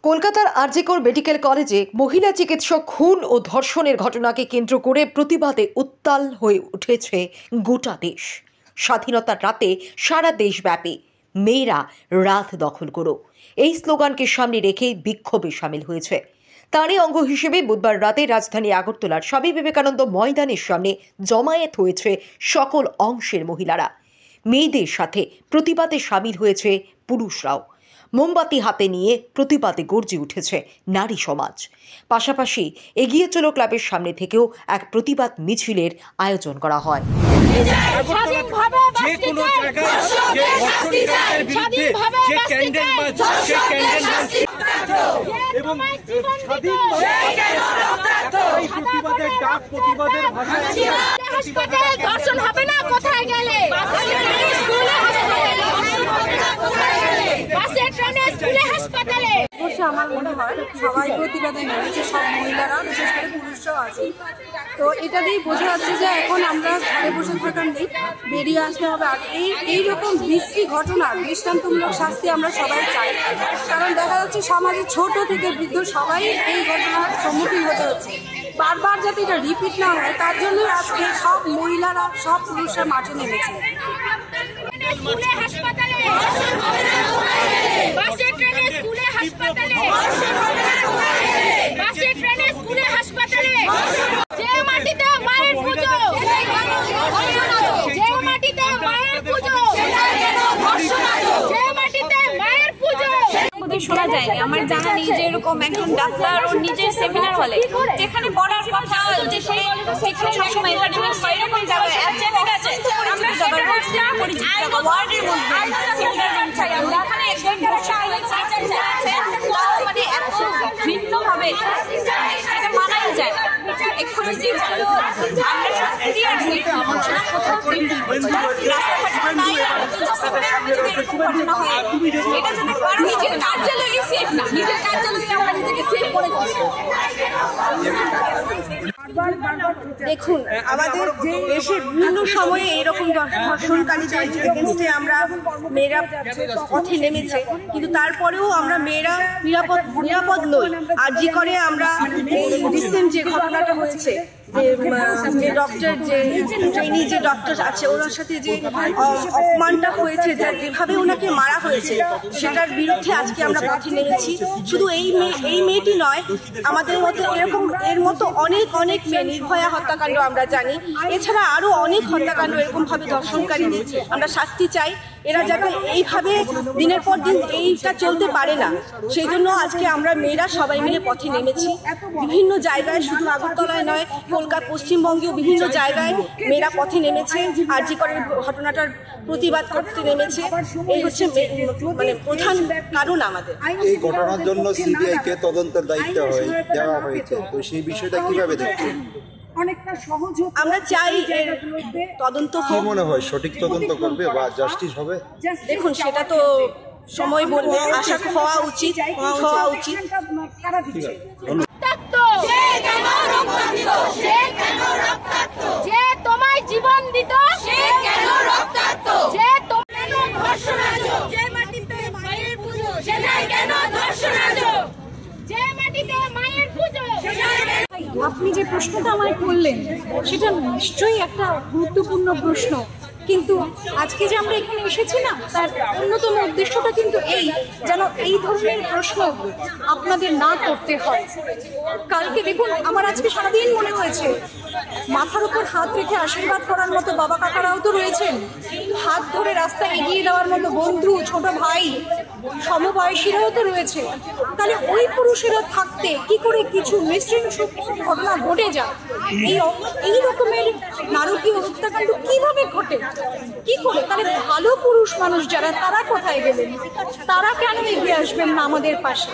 কলকাতার আরজিকর মেডিকেল কলেজে মহিলা চিকিৎসক খুন ও ধর্ষণের ঘটনাকে কেন্দ্র করে প্রতিবাদে উত্তাল হয়ে উঠেছে গোটা দেশ। স্বাধীনতার রাতে সারা দেশব্যাপী মেয়েরা রাত দখল করো, এই স্লোগানকে সামনে রেখে বিক্ষোভে সামিল হয়েছে। তারই অঙ্গ হিসেবে বুধবার রাতে রাজধানী আগরতলার স্বামী বিবেকানন্দ ময়দানের সামনে জমায়েত হয়েছে সকল অংশের মহিলারা। মেয়েদের সাথে প্রতিবাদে সামিল হয়েছে পুরুষরাও। মোমবাতি হাতে নিয়ে প্রতিবাদে গর্জে উঠেছে নারী সমাজ। পাশাপাশি এগিয়ে চলো ক্লাবের সামনে থেকেও এক প্রতিবাদ মিছিলের আয়োজন করা হয়। আমার মনে হয় সবাই প্রতিবাদে নেমেছে, সব মহিলারা, বিশেষ করে পুরুষরাও আছে। তো এটা দিয়েই বোঝা যাচ্ছে যে এখন আমরা ঘরে বসে থাকার নেই, বেরিয়ে আসতে হবে। আর এইরকম বিশ্রী ঘটনার দৃষ্টান্তমূলক শাস্তি আমরা সবাই চাই, কারণ দেখা যাচ্ছে সমাজে ছোট থেকে বৃদ্ধ সবাই এই ঘটনার সম্মুখীন হতে হচ্ছে। বারবার যাতে এটা রিপিট না হয় তার জন্য আজকে সব মহিলারা, সব পুরুষরা মাঠে নেমেছে। শোনা যায়নি, আমার জানা নেই যে এরকম একজন ডাক্তার ওর নিজের সেমিনার হলে যেখানে পড়ার কথা যে সে সবসময় একাডেমিক্স এরকম জায়গায় আছে, আমরা সবাই পরিচিত ওয়ার্ডের মধ্যে সেমিনার রুম চাই। আমরা এখানে একজন বসা হয়েছে, মানে এত ভিন্নভাবে এটা মানাই যায়। এক্ষুনি যে আমরা সত্যি আর সেফ হচ্ছে না, কোথাও সেফ রাস্তাঘাট নাই, এরকম ঘটনা হয়। এটা যদি নিজের কার্যালয়ে সেফ না, নিজের কার্যালয়ে আমরা নিজেকে সেফ করে করছি। দেখুন, আমাদের দেশে বিভিন্ন সময়ে এরকম ধর্ষণকারীদের এগেনস্টে আমরা মেয়েরা পথে নেমেছে, কিন্তু তারপরেও আমরা মেয়েরা নিরাপদ নই। আরজি করে আমরা রিসেন্ট যে ঘটনাটা হয়েছে, যে ডক্টর, যে ট্রেনি যে ডক্টর আছে, ওনার সাথে যে অপমানটা হয়েছে, যেভাবে ওনাকে মারা হয়েছে, সেটার বিরুদ্ধে আজকে আমরা পথে নেমেছি। শুধু এই মেয়েটি নয়, আমাদের মধ্যে এরকম এর মতো অনেক মেয়ে, নির্ভয়া হত্যাকাণ্ড আমরা জানি, এছাড়া আরো অনেক হত্যাকাণ্ড এরকমভাবে ধর্ষণকারীদের আমরা শাস্তি চাই। এরা যাতে এইভাবে দিনের পর দিন এইটা চলতে পারে না, সেই জন্য আজকে আমরা মেয়েরা সবাই মিলে পথে নেমেছি। বিভিন্ন জায়গায়, শুধু আগরতলায় নয়, কলকাতা, পশ্চিমবঙ্গেও বিভিন্ন জায়গায় মেয়েরা পথে নেমেছে, আরজি করের ঘটনাটার প্রতিবাদ করতে নেমেছে। এই হচ্ছে মানে প্রধান কারণ আমাদের। এই ঘটনার জন্য সিবিআই কে তদন্তের দায়িত্ব দেওয়া হয়েছে, তো সেই বিষয়টা কিভাবে দেখছেন? আমরা চাই তদন্ত হোক। মনে হয় সঠিক তদন্ত করবে বা জাস্টিস হবে? দেখুন, সেটা তো সময় বলবে, আশা হওয়া উচিত। যে তোমায় জীবন দিত, সে কেন রক্তাক্ত? যে তোমার ধর্ষণ আছো, যে মাটিতে মায়ের পুজো, সেটাই কেন ধর্ষণ আছো? যে মাটিতে মায়ের পুজো। আপনি যে প্রশ্নটা আমায় করলেন সেটা নিশ্চয়ই একটা গুরুত্বপূর্ণ প্রশ্ন, কিন্তু আজকে যে আমরা এখানে এসেছি না, তার অন্যতম উদ্দেশ্যটা কিন্তু এই, যেন এই ধরনের প্রশ্ন আপনাদের না করতে হয়। কালকে দেখুন, আমার আজকে সারাদিন মনে হয়েছে মাথার উপর হাত রেখে আশীর্বাদ করার মতো বাবা কাকারাও তো রয়েছেন, হাত ধরে রাস্তায় এগিয়ে দেওয়ার মতো বন্ধু, ছোট ভাই, সমবয়সীরাও তো রয়েছে। তাহলে ওই পুরুষেরা থাকতে কি করে কিছু নৃশংস ঘটনা ঘটে যায়? এই রকমের নারকীয় হত্যাকাণ্ড কিভাবে ঘটে, কি করে? তাহলে ভালো পুরুষ মানুষ যারা, তারা কোথায় গেলেন? তারা কেন এগিয়ে আসবেন না আমাদের পাশে?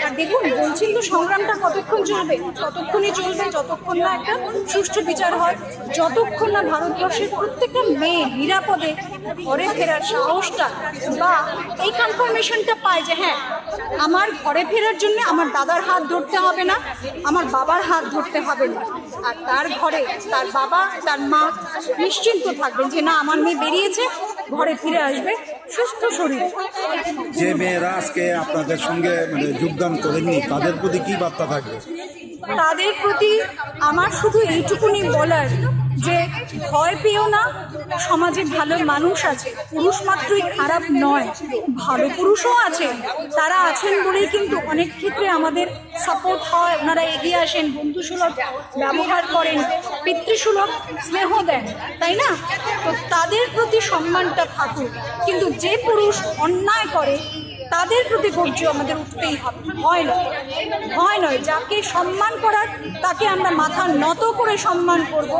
আর দেখুন, বলছেন তো সংগ্রামটা কতক্ষণ চলবে? ততক্ষণই চলবে যতক্ষণ না একটা সুষ্ঠু বিচার হয়, যতক্ষণ না ভারতবর্ষের প্রত্যেকটা মেয়ে নিরাপদে ঘরে ফেরার সাহসটা বা এই কনফার্মেশনটা পায় যে হ্যাঁ, আমার ঘরে ফেরার জন্য আমার দাদার হাত ধরতে হবে না, আমার বাবার হাত ধরতে হবে না, আর তার ঘরে তার বাবা, তার মা নিশ্চিন্ত থাকবেন যে না, আমার মেয়ে বেরিয়েছে, ঘরে ফিরে আসবে সুস্থ শরীর। যে মেয়েরা আজকে আপনাদের সঙ্গে মানে যোগদান করেননি তাদের প্রতি কি বার্তা থাকবে? তাদের প্রতি আমার শুধু এইটুকুনি বলার যে ভয় পেও না, সমাজে ভালো মানুষ আছে, পুরুষ মাত্রই খারাপ নয়, ভালো পুরুষও আছে, তারা আছেন বলেই কিন্তু অনেক ক্ষেত্রে আমাদের সাপোর্ট হয়, ওনারা এগিয়ে আসেন, বন্ধুসুলভ ব্যবহার করেন, পিতৃসুলভ স্নেহ দেন, তাই না? তো তাদের প্রতি সম্মানটা থাকুক, কিন্তু যে পুরুষ অন্যায় করে তাদের প্রতি গর্জ আমাদের উঠতেই হবে। ভয় নয়, যাকে সম্মান করার তাকে আমরা মাথা নত করে সম্মান করব,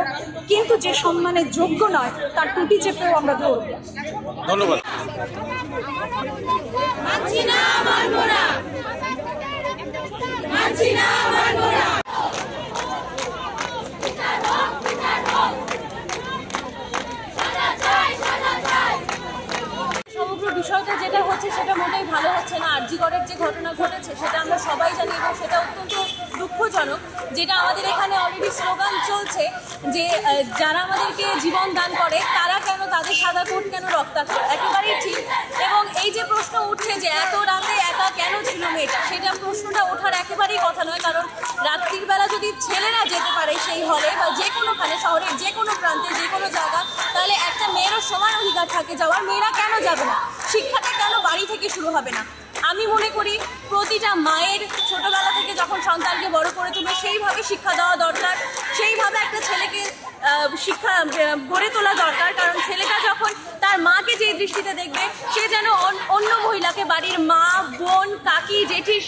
কিন্তু যে সম্মানের যোগ্য নয় তার টুটি চেপেও আমরা ধরব। ধন্যবাদ। সমগ্র বিষয়টা যেটা হচ্ছে সেটা মোটেই ভালো হচ্ছে না। আরজিকরের যে ঘটনা ঘটেছে সেটা আমরা সবাই জানি এবং সেটা অত্যন্ত দুঃখজনক। যেটা আমাদের এখানে অলরেডি স্লোগান চলছে যে যারা আমাদেরকে জীবন দান করে তারা কেন, তাদের সাদা কোট কেন রক্তাক্ত, একেবারেই ঠিক। এবং এই যে প্রশ্ন উঠছে যে এত রাতে একা কেন ছিল মেয়েটা, সেটা প্রশ্নটা ওঠার একেবারেই কথা নয়। কারণ রাত্রির বেলা যদি ছেলেরা যেতে পারে সেই হলে বা যে কোনোখানে, শহরের যে কোনো প্রান্তে, যে কোনো জায়গা, তাহলে একটা মেয়েরও সমান অধিকার থাকে যাওয়ার। মেয়েরা কেন যাবে না? শিক্ষাটা কেন বাড়ি থেকে শুরু হবে না? আমি মনে করি প্রতিটা মায়ের ছোটবেলা থেকে যখন সন্তানকে বড় করে তুলবে সেইভাবে শিক্ষা দেওয়া দরকার, সেইভাবে একটা ছেলেকে শিক্ষা গড়ে তোলা দরকার। কারণ ছেলেটা যখন তার মাকে যে দৃষ্টিতে দেখবে, সে যেন অন্য মহিলাকে বাড়ির মা, বোন, কাকি, জেঠি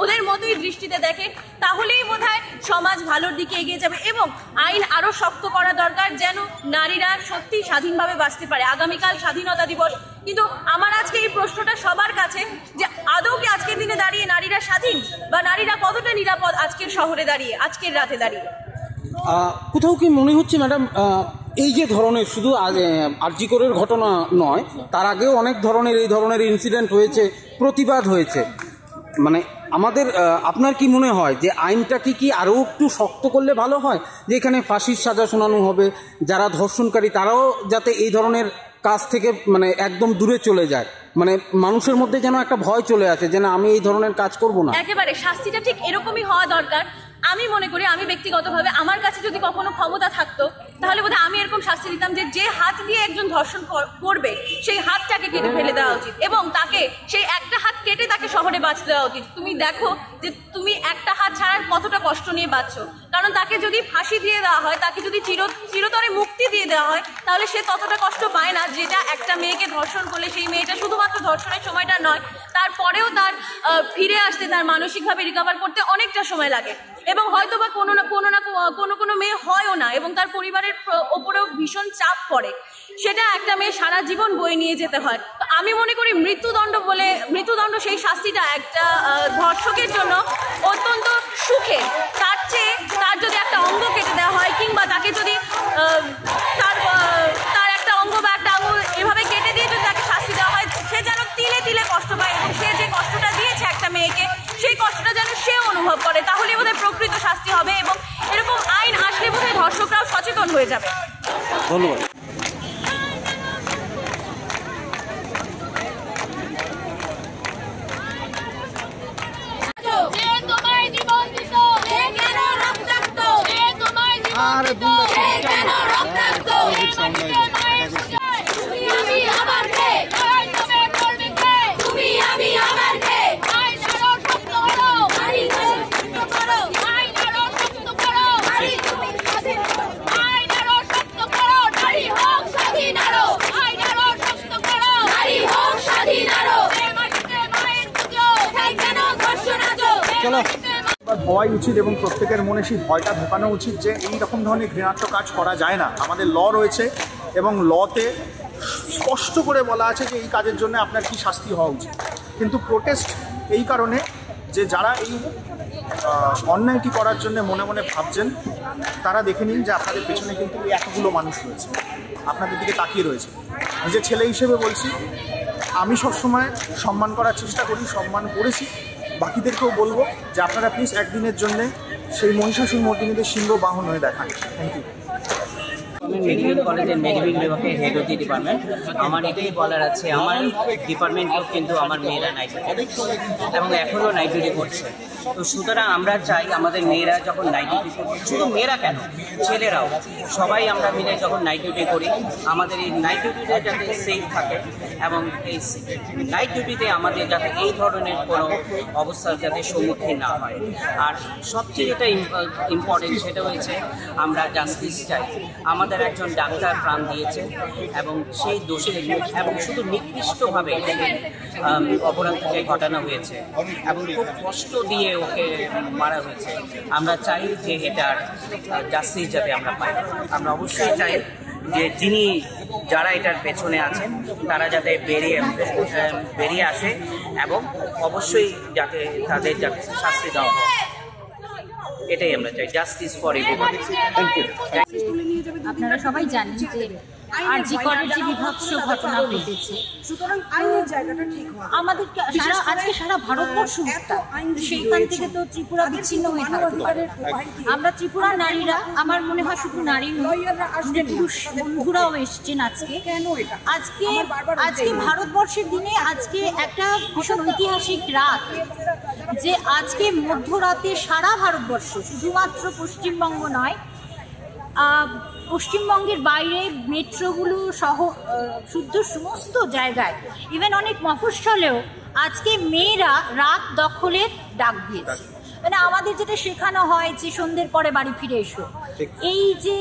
ওদের মতোই দৃষ্টিতে দেখে, তাহলেই বোধহয় সমাজ ভালোর দিকে এগিয়ে যাবে। এবং আইন আরও শক্ত করা দরকার যেন নারীরা সত্যি স্বাধীনভাবে বাঁচতে পারে। আগামীকাল স্বাধীনতা দিবস, কিন্তু আমার আজকে এই প্রশ্নটা সবার কাছে যে আদৌ কি আজকের দিনে দাঁড়িয়ে নারীরা স্বাধীন, বা নারীরা কতটা নিরাপদ আজকের শহরে দাঁড়িয়ে, আজকের রাতে দাঁড়িয়ে? কোথাও কি মনে হচ্ছে ম্যাডাম এই যে ধরনের শুধু আরজিকরের ঘটনা নয়, তার আগেও অনেক ধরনের এই ধরনের ইনসিডেন্ট হয়েছে, প্রতিবাদ হয়েছে, মানে আমাদের আপনার কি মনে হয় যে আইনটাকে কি আরও একটু শক্ত করলে ভালো হয়, যে এখানে ফাঁসির সাজা শোনানো হবে, যারা ধর্ষণকারী তারাও যাতে এই ধরনের কাজ থেকে মানে একদম দূরে চলে যায়, মানে মানুষের মধ্যে যেন একটা ভয় চলে আসে যে না আমি এই ধরনের কাজ করব না? একেবারে শাস্তিটা ঠিক এরকমই হওয়া দরকার। আমি মনে করি, আমি ব্যক্তিগতভাবে আমার কাছে যদি কখনো ক্ষমতা থাকতো তাহলে বোধহয় আমি এরকম শাস্তি দিতাম যে যে হাত দিয়ে একজন ধর্ষণ করবে সেই হাতটাকে কেটে ফেলে দেওয়া উচিত এবং তাকে সেই একটা হাত কেটে তাকে শহরে বাঁচতে দেওয়া উচিত। তুমি দেখো যে তুমি একটা হাত ছাড়ার কতটা কষ্ট নিয়ে বাঁচছো, কারণ তাকে যদি ফাঁসি দিয়ে দেওয়া হয়, তাকে যদি চিরতরে মুক্তি দিয়ে দেওয়া হয়, তাহলে সে ততটা কষ্ট পায় না যেটা একটা মেয়েকে ধর্ষণ করলে সেই মেয়েটা শুধুমাত্র ধর্ষণের সময়টা নয়, তারপরেও তার ফিরে আসতে, তার মানসিকভাবে রিকভার করতে অনেকটা সময় লাগে। এবং হয়তো বা কোনো মেয়ে হয়ও না এবং তার পরিবারের ওপরেও ভীষণ চাপ পড়ে, সেটা একটা মেয়ে সারা জীবন বয়ে নিয়ে যেতে হয়। তো আমি মনে করি মৃত্যুদণ্ড সেই শাস্তিটা একটা ধর্ষকের জন্য অত্যন্ত সুখে, তার চেয়ে তার যদি একটা অঙ্গ কেটে দেওয়া হয় কিংবা তাকে যদি তার একটা অঙ্গ বা একটা আঙুল এভাবে কেটে দিয়ে যদি তাকে শাস্তি দেওয়া হয়, সে যেন তিলে তিলে কষ্ট পায় এবং সে যে কষ্টটা দিয়েছে একটা মেয়েকে সেই কষ্টটা যেন সে অনুভব করে, তাহলে বোধহয় প্রকৃত শাস্তি হবে এবং এরকম আইন আসলে বোধহয় ধর্ষকরাও সচেতন হয়ে যাবে। ধন্যবাদ। হওয়াই উচিত এবং প্রত্যেকের মনে সেই ভয়টা ঢোকানো উচিত যে এই রকম ধরনের ঘৃণাত্মক কাজ করা যায় না। আমাদের ল রয়েছে এবং লতে স্পষ্ট করে বলা আছে যে এই কাজের জন্য আপনার কি শাস্তি হওয়া উচিত। কিন্তু প্রোটেস্ট এই কারণে যে যারা এই অন্যায়টি করার জন্য মনে মনে ভাবছেন, তারা দেখে নিন যে আপনাদের পেছনে কিন্তু এতগুলো মানুষ রয়েছে, আপনাদের দিকে তাকিয়ে রয়েছে। নিজের ছেলে হিসেবে বলছি, আমি সবসময় সম্মান করার চেষ্টা করি, সম্মান করেছি। বাকিদেরকেও বলবো যে আপনারা প্লিজ একদিনের জন্যে সেই মহিষাসুর মর্দিনীদের সিংহ বাহন হয়ে দেখান। Thank you. গভর্নমেন্ট মেডিকেল কলেজের মেডিকেল বিভাগের হেড অফ দি ডিপার্টমেন্ট। আমার এটাই বলার আছে, আমার ডিপার্টমেন্টেও কিন্তু আমার মেয়েরা নাইট ডিউটি এবং এখনও নাইট ডিউটি করছে। তো সুতরাং আমরা চাই আমাদের মেয়েরা যখন নাইট ডিউটি করছে, শুধু মেয়েরা কেন, ছেলেরাও সবাই আমরা মিলে যখন নাইট ডিউটি করি, আমাদের এই নাইট ডিউটিতে যাতে সেফ থাকে এবং এই নাইট ডিউটিতে আমাদের যাতে এই ধরনের কোনো অবস্থার যাতে সম্মুখীন না হয়। আর সবচেয়ে যেটা ইম্পর্টেন্ট সেটা হয়েছে আমরা জাস্টিস চাই। আমাদের একজন ডাক্তার প্রাণ দিয়েছে এবং সেই দোষে এবং শুধু নিকৃষ্টভাবে অপরাধটাকে ঘটানো হয়েছে এবং খুব কষ্ট দিয়ে ওকে মারা হয়েছে। আমরা চাই যে এটার জাস্টিস যাতে আমরা পাই। আমরা অবশ্যই চাই যে যারা এটার পেছনে আছেন তারা যাতে বেরিয়ে আসে এবং অবশ্যই যাতে তাদের যাতে শাস্তি দেওয়া হয়, এটাই আমরা চাই। Justice for everybody. Thank you. আপনারা সবাই জানেন যে আরজি করের যে বিভৎস ঘটনা ঘটেছে, সুতরাং আইনের জায়গাটা ঠিক হয়। আমাদের আজকে সারা ভারতবর্ষ সেইখান থেকে তো ত্রিপুরা বিচ্ছিন্ন হয়ে থাকতে পারে। আমরা ত্রিপুরা নারীরা, আমার মনে হয় শুধু নারী পুরুষ বন্ধুরাও এসছেন আজকে। আজকে ভারতবর্ষের দিনে আজকে একটা ভীষণ ঐতিহাসিক রাত, যে আজকে মধ্যরাতে সারা ভারতবর্ষ, শুধুমাত্র পশ্চিমবঙ্গ নয়, পশ্চিমবঙ্গের বাইরে মেট্রোগুলো সহ শুদ্ধ সমস্ত জায়গায়, ইভেন অনেক মফস্বলেও আজকে মেয়েরা রাত দখলের ডাক দিয়েছে। মানে আমাদের যেটা শেখানো হয় যে সন্ধ্যের পরে বাড়ি ফিরে এসো, এই যে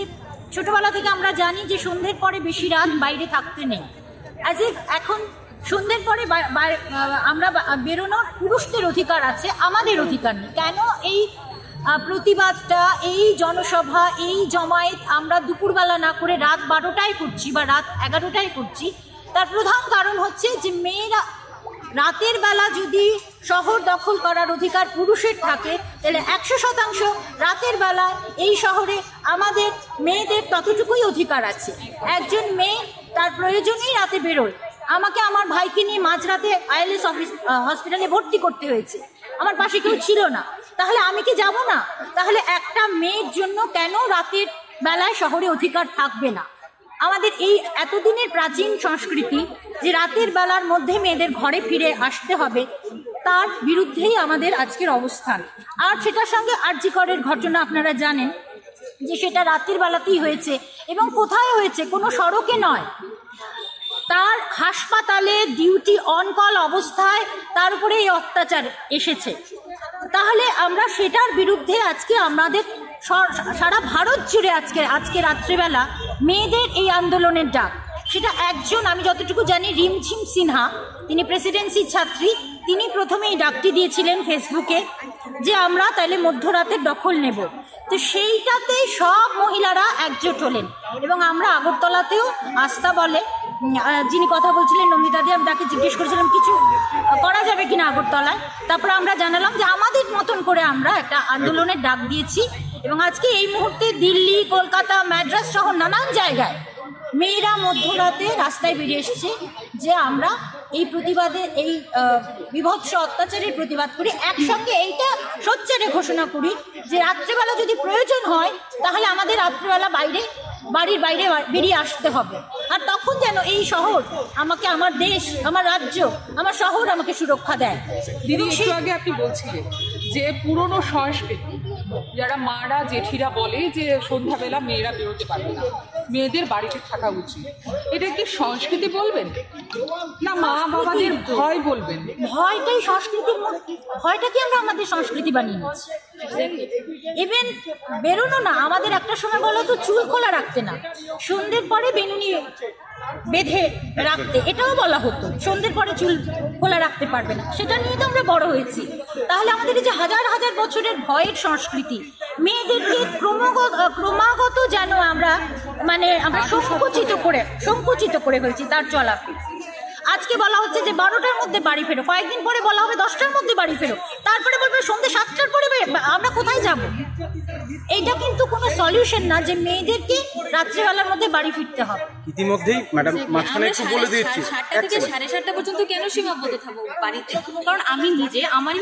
ছোটবেলা থেকে আমরা জানি যে সন্ধ্যের পরে বেশি রাত বাইরে থাকতে নেই, অ্যাজ ইফ এখন সন্ধ্যের পরে আমরা বেরোনোর পুরুষদের অধিকার আছে, আমাদের অধিকার নেই। কেন এই প্রতিবাদটা, এই জনসভা, এই জমায়েত আমরা দুপুরবেলা না করে রাত 12টায় করছি বা রাত 11টায় করছি? তার প্রধান কারণ হচ্ছে যে মেয়েরা রাতের বেলা যদি শহর দখল করার অধিকার পুরুষের থাকে, তাহলে 100% রাতের বেলায় এই শহরে আমাদের মেয়েদের ততটুকুই অধিকার আছে। একজন মেয়ে তার প্রয়োজনেই রাতে বেরোয়। আমাকে আমার ভাইকে নিয়ে মাঝরাতে আইএলএস হসপিটালে ভর্তি করতে হয়েছে, আমার পাশে কেউ ছিল না, তাহলে আমি কি যাব না? তাহলে একটা মেয়ের জন্য কেন রাতের বেলায় শহরে অধিকার থাকবে না? আমাদের এই এতদিনের প্রাচীন সংস্কৃতি যে রাতের বেলার মধ্যে মেয়েদের ঘরে ফিরে আসতে হবে, তার বিরুদ্ধেই আমাদের আজকের অবস্থান। আর সেটার সঙ্গে আরজি করের ঘটনা আপনারা জানেন যে সেটা রাতের বেলাতেই হয়েছে, এবং কোথায় হয়েছে? কোনো সড়কে নয়, তার হাসপাতালে ডিউটি অন কল অবস্থায় তার উপরে এই অত্যাচার এসেছে। তাহলে আমরা সেটার বিরুদ্ধে আজকে আমাদের সারা ভারত জুড়ে আজকে রাত্রিবেলা মেয়েদের এই আন্দোলনের ডাক। সেটা একজন, আমি যতটুকু জানি, রিমঝিম সিনহা, তিনি প্রেসিডেন্সির ছাত্রী, তিনি প্রথমে এই ডাকটি দিয়েছিলেন ফেসবুকে যে আমরা তাহলে মধ্যরাতের দখল নেব। তো সেইটাতে সব মহিলারা একজোট হলেন, এবং আমরা আগরতলাতেও আস্থা বলে যিনি কথা বলছিলেন নন্দিতাদি, আমি তাকে জিজ্ঞেস করেছিলাম কিছু করা যাবে কিনা আগরতলায়। তারপরে আমরা জানালাম যে আমাদের মতন করে আমরা একটা আন্দোলনের ডাক দিয়েছি, এবং আজকে এই মুহূর্তে দিল্লি, কলকাতা, ম্যাড্রাস সহ নানান জায়গায় মেয়েরা মধ্যরাতে রাস্তায় বেরিয়ে এসেছে যে আমরা এই প্রতিবাদের, এই বিভৎস অত্যাচারের প্রতিবাদ করি। একসঙ্গে এইটা সোচ্চারে ঘোষণা করি যে রাত্রেবেলা যদি প্রয়োজন হয় তাহলে আমাদের রাত্রেবেলা বাড়ির বাইরে বেরিয়ে আসতে হবে। আর তখন যেন এই শহর আমাকে, আমার দেশ, আমার রাজ্য, আমার শহর আমাকে সুরক্ষা দেয়। দিদি, একটু আগে আপনি বলছিলেন যে পুরনো সংস্কৃতি, যারা মারা জেঠিরা বলে যে সন্ধ্যাবেলা মেয়েরা বেরোতে পারবে না, মেয়েদের বাড়িতে থাকা উচিত, এটা কি সংস্কৃতি বলবেন না মা বাবাদের ভয় বলবেন? ভয়টাই সংস্কৃতির, ভয়টাকে আমরা আমাদের সংস্কৃতি বানিয়ে নিচ্ছি। ইভেন বেরোনো না, আমাদের একটা সময় বলো তো চুল খোলা রাখতে না, সন্ধ্যের পরে বেনুনি বেঁধে রাখতে, এটাও বলা হতো। সন্ধ্যের পরে চুল খোলা রাখতে পারবে না, সেটা নিয়ে তো আমরা বড় হয়েছি। তাহলে আমাদের এই যে হাজার হাজার বছরের ভয়ের সংস্কৃতি, মেয়েদেরকে ক্রমাগত যেন আমরা সংকুচিত করে হয়েছি তার চলাফেরা। আজকে বলা হচ্ছে যে 12টার মধ্যে বাড়ি ফেরো, কয়েকদিন পরে বলা হবে 10টার মধ্যে বাড়ি ফেরো, তারপরে বলবে সন্ধ্যে 7টার পরে আমরা কোথায় যাব? এইটা কিন্তু কোনো সলিউশন না যে মেয়েদেরকে রাত্রিবেলার মধ্যে বাড়ি ফিরতে হবে। ইতিমধ্যেই ম্যাডাম মাঝখানে একটু বলে দিচ্ছি, 7টা থেকে 7:30 পর্যন্ত কেন সীমাবদ্ধ থাকবো বাড়িতে? কারণ আমি নিজে আমারই